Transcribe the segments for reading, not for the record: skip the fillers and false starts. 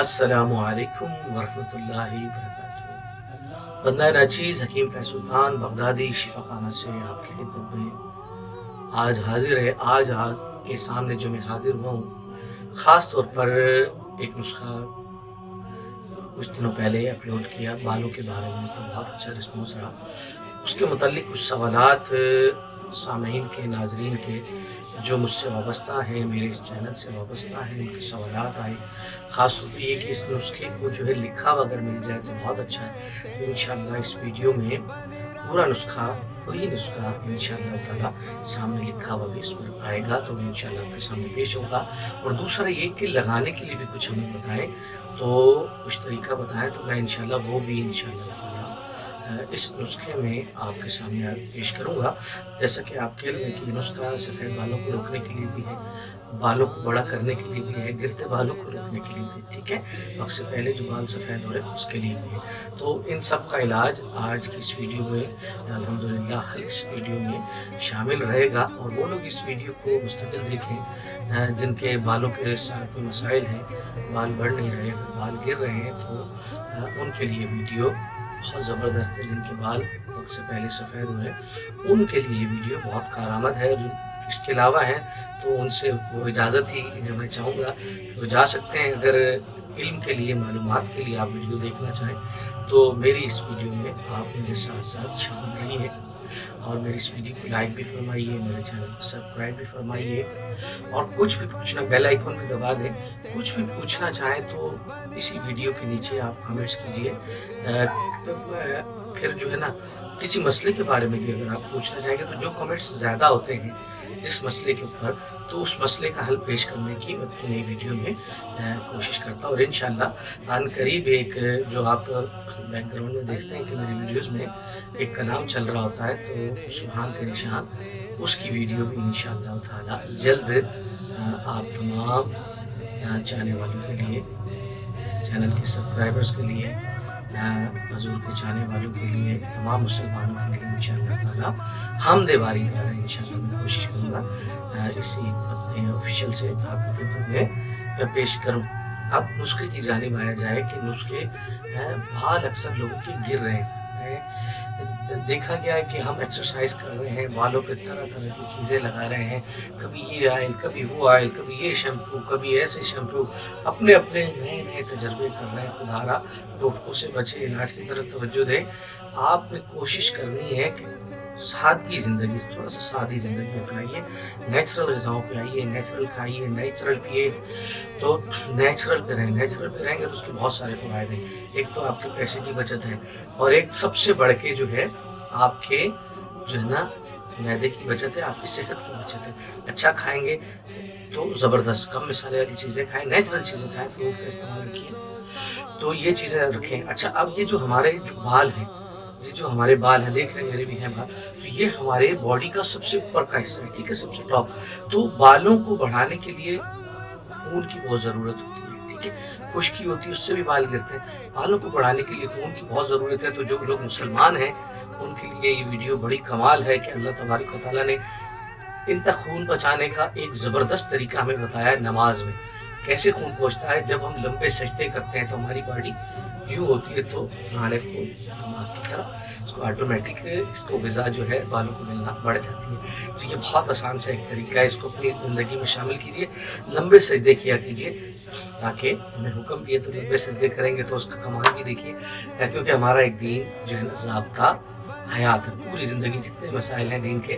السلام علیکم ورحمۃ اللہ وبرکاتہ۔ بندہ ناچیز حکیم فیض سلطان بغدادی شفا خانہ سے آپ کی خدمت میں آج حاضر ہے۔ آج آپ کے سامنے جو میں حاضر ہوا ہوں، خاص طور پر ایک نسخہ کچھ دنوں پہلے اپلوڈ کیا بالوں کے بارے میں، تو بہت اچھا رسپانس رہا۔ اس کے متعلق کچھ سوالات سامعین کے، ناظرین کے جو مجھ سے وابستہ ہیں، میرے اس چینل سے وابستہ ہیں، ان کے سوالات آئے۔ خاص طور پہ یہ کہ اس نسخے کو جو ہے لکھا ہوا اگر مل جائے تو بہت اچھا ہے۔ تو انشاءاللہ اس ویڈیو میں پورا نسخہ، وہی نسخہ انشاءاللہ تعالیٰ سامنے لکھا ہوا بھی اس پر آئے گا، تو میں انشاءاللہ آپ کے سامنے پیش ہوگا۔ اور دوسرا یہ کہ لگانے کے لیے بھی کچھ ہمیں بتائیں، تو کچھ طریقہ بتائیں، تو میں انشاءاللہ وہ بھی انشاءاللہ تعالیٰ اس نسخے میں آپ کے سامنے پیش کروں گا۔ جیسا کہ آپ کہہ رہے ہیں کہ یہ نسخہ سفید بالوں کو روکنے کے لیے بھی ہے، بالوں کو بڑا کرنے کے لیے بھی ہے، گرتے بالوں کو روکنے کے لیے بھی، ٹھیک ہے، وقت سے پہلے جو بال سفید ہو رہے ہیں اس کے لیے بھی ہے۔ تو ان سب کا علاج آج کی اس ویڈیو میں الحمدللہ اس ویڈیو میں شامل رہے گا۔ اور وہ لوگ اس ویڈیو کو مستقل دیکھیں جن کے بالوں کے ساتھ کوئی مسائل ہیں، بال بڑھ نہیں رہے، بال گر رہے ہیں، تو ان کے لیے ویڈیو بہت زبردست ہے۔ جن کے بال وقت سے پہلے سفید ہوئے ان کے لیے یہ ویڈیو بہت کارآمد ہے۔ جو اس کے علاوہ ہیں تو ان سے وہ اجازت ہی میں چاہوں گا کہ وہ جا سکتے ہیں۔ اگر علم کے لیے، معلومات کے لیے آپ ویڈیو دیکھنا چاہیں تو میری اس ویڈیو میں آپ میرے ساتھ ساتھ شامل رہیے، اور میری اس ویڈیو کو لائک بھی فرمائیے، میرے چینل کو سبسکرائب بھی فرمائیے، اور کچھ بھی پوچھنا بیل آئیکن بھی دبا دیں۔ کچھ بھی پوچھنا چاہیں تو اسی ویڈیو کے نیچے آپ کمنٹس کیجئے۔ پھر جو ہے نا کسی مسئلے کے بارے میں بھی اگر آپ پوچھنا چاہیں گے تو جو کمنٹس زیادہ ہوتے ہیں جس مسئلے کے اوپر، تو اس مسئلے کا حل پیش کرنے کی میں اپنی نئی ویڈیو میں کوشش کرتا ہوں۔ اور انشاءاللہ عن قریب ایک جو آپ بیک گراؤنڈ میں دیکھتے ہیں کہ میری ویڈیوز میں ایک کلام چل رہا ہوتا ہے، تو سبحان تیری شان، اس کی ویڈیو بھی انشاءاللہ تعالی جلد آپ تمام چاہنے والوں کے لیے، چینل کے سبسکرائبرز کے لیے، حضور کے چاہنے والوں کے لیے، تمام مسلمانوں کے لیے انشاءاللہ تعالیٰ حمد باری تعالیٰ انشاءاللہ میں کوشش کروں گا اسی اپنے آفیشیل سے آپ کی خدمت میں پیش کروں۔ اب نسخے کی جانب آیا جائے کہ نسخے بال اکثر لوگوں کے گر رہے ہیں۔ دیکھا گیا ہے کہ ہم ایکسرسائز کر رہے ہیں، بالوں پہ طرح طرح کی چیزیں لگا رہے ہیں، کبھی یہ آئل، کبھی وہ آئل، کبھی یہ شیمپو، کبھی ایسے شیمپو، اپنے اپنے نئے نئے تجربے کر رہے ہیں۔ خدارا ٹوٹکوں سے بچے، علاج کی طرف توجہ دیں۔ آپ نے کوشش کرنی ہے کہ سادگی زندگی، تھوڑا سا سادی زندگی اپنائیے، نیچرل غذاؤں پہ آئیے، نیچرل کھائیے، نیچرل پیئے، تو نیچرل پہ رہیں۔ نیچرل پہ رہیں گے تو اس کے بہت سارے فوائد ہیں۔ ایک تو آپ کے پیسے کی بچت ہے، اور ایک سب سے بڑھ کے جو ہے آپ کے جو ہے نا معدے کی بچت ہے، آپ کی صحت کی بچت ہے۔ اچھا کھائیں گے تو زبردست، کم مسالے والی چیزیں کھائیں، نیچرل چیزیں کھائیں، فروٹ کا استعمال کیے، تو یہ چیزیں رکھیں۔ اچھا، اب یہ جو ہمارے جو بال ہیں، یہ جو ہمارے بال ہیں، دیکھ رہے ہیں میرے بھی ہیں بال، تو یہ ہمارے باڈی کا سب سے اوپر کا حصہ ہے، ٹھیک ہے، سب سے ٹاپ۔ تو بالوں کو بڑھانے کے لیے خون کی بہت ضرورت ہوتی ہے، ٹھیک ہے، خشکی ہوتی ہے، اس سے بھی بال گرتے ہیں۔ بالوں کو بڑھانے کے لیے خون کی بہت ضرورت ہے۔ تو جو لوگ مسلمان ہیں ان کے لیے یہ ویڈیو بڑی کمال ہے کہ اللہ تبارک و تعالیٰ نے ان تک خون پہنچانے کا ایک زبردست طریقہ ہمیں بتایا ہے۔ نماز میں کیسے خون پہنچتا ہے، جب ہم لمبے سجدے کرتے ہیں تو ہماری باڈی یوں ہوتی ہے، تو ہمارے خون دماغ کی طرف اس کو آٹومیٹک اس کو غذا جو ہے بالوں کو ملنا بڑھ جاتی ہے۔ تو یہ بہت آسان سا ایک طریقہ ہے، اس کو اپنی زندگی میں شامل کیجئے، لمبے سجدے کیا کیجئے، تاکہ ہمیں حکم بھی ہے تو لمبے سجدے کریں گے تو اس کا کمال بھی دیکھیے، کیونکہ ہمارا ایک دین جو ہے نا ضابطہ حیات ہے۔ پوری زندگی جتنے مسائل ہیں دین کے،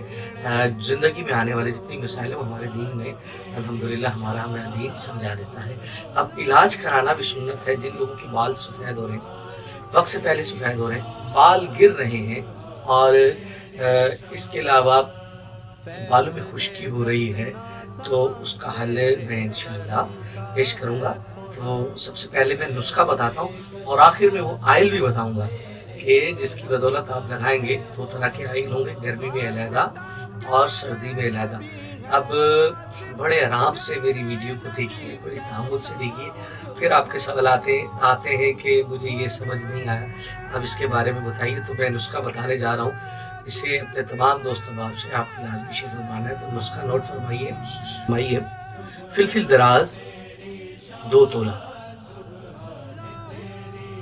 زندگی میں آنے والے جتنی مسائل ہیں وہ ہمارے دین میں الحمدللہ ہمارا دین سمجھا دیتا ہے۔ اب علاج کرانا بھی سنت ہے۔ جن لوگوں کے بال سفید ہو رہے ہیں، وقت سے پہلے سفید ہو رہے ہیں، بال گر رہے ہیں، اور اس کے علاوہ بالوں میں خشکی ہو رہی ہے، تو اس کا حل میں انشاءاللہ پیش کروں گا۔ تو سب سے پہلے میں نسخہ بتاتا ہوں، اور آخر میں وہ آئل بھی بتاؤں گا کہ جس کی بدولت آپ لگائیں گے، دو طرح کے آئل ہوں گے، گرمی میں علیحدہ اور سردی میں علیحدہ۔ اب بڑے آرام سے میری ویڈیو کو دیکھیے، بڑے تحمل سے دیکھیے، پھر آپ کے سوالات آتے ہیں کہ مجھے یہ سمجھ نہیں آیا، اب اس کے بارے میں بتائیے۔ تو میں نسخہ بتانے جا رہا ہوں، اسے اپنے تمام دوست احباب سے آپ لازمی شیئر فرمانا ہے۔ تو نسخہ نوٹ فرمائیے۔ فلفل دراز 2 تولہ،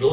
2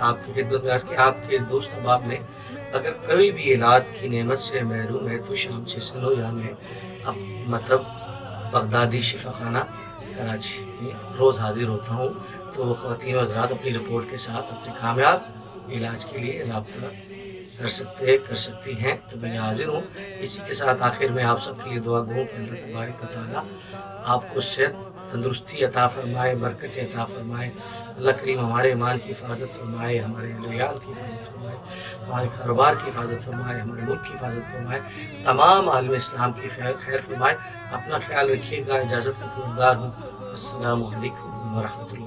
آپ کی خدمت میں عرض کہ آپ کے دوست احباب میں اگر کوئی بھی علاج کی نعمت سے محروم ہے تو شام 6 سے 9 میں اب مطلب بغدادی شفا خانہ کراچی میں روز حاضر ہوتا ہوں، تو خواتین و حضرات اپنی رپورٹ کے ساتھ اپنے کامیاب علاج کے لیے رابطہ کر سکتی ہیں، تو میں حاضر ہوں۔ اسی کے ساتھ آخر میں آپ سب کے لیے دعا گو کہ اللہ تبارک و تعالیٰ آپ کو صحت تندرستی عطا فرمائے، برکت عطا فرمائے، اللہ کریم ہمارے ایمان کی حفاظت فرمائے، ہمارے عیال کی حفاظت فرمائے، ہمارے کاروبار کی حفاظت فرمائے، ہمارے ملک کی حفاظت فرمائے، تمام عالم اسلام کی خیر فرمائے۔ اپنا خیال رکھیے گا، اجازت کا طلبگار ہوں۔ السلام علیکم ورحمۃ اللہ۔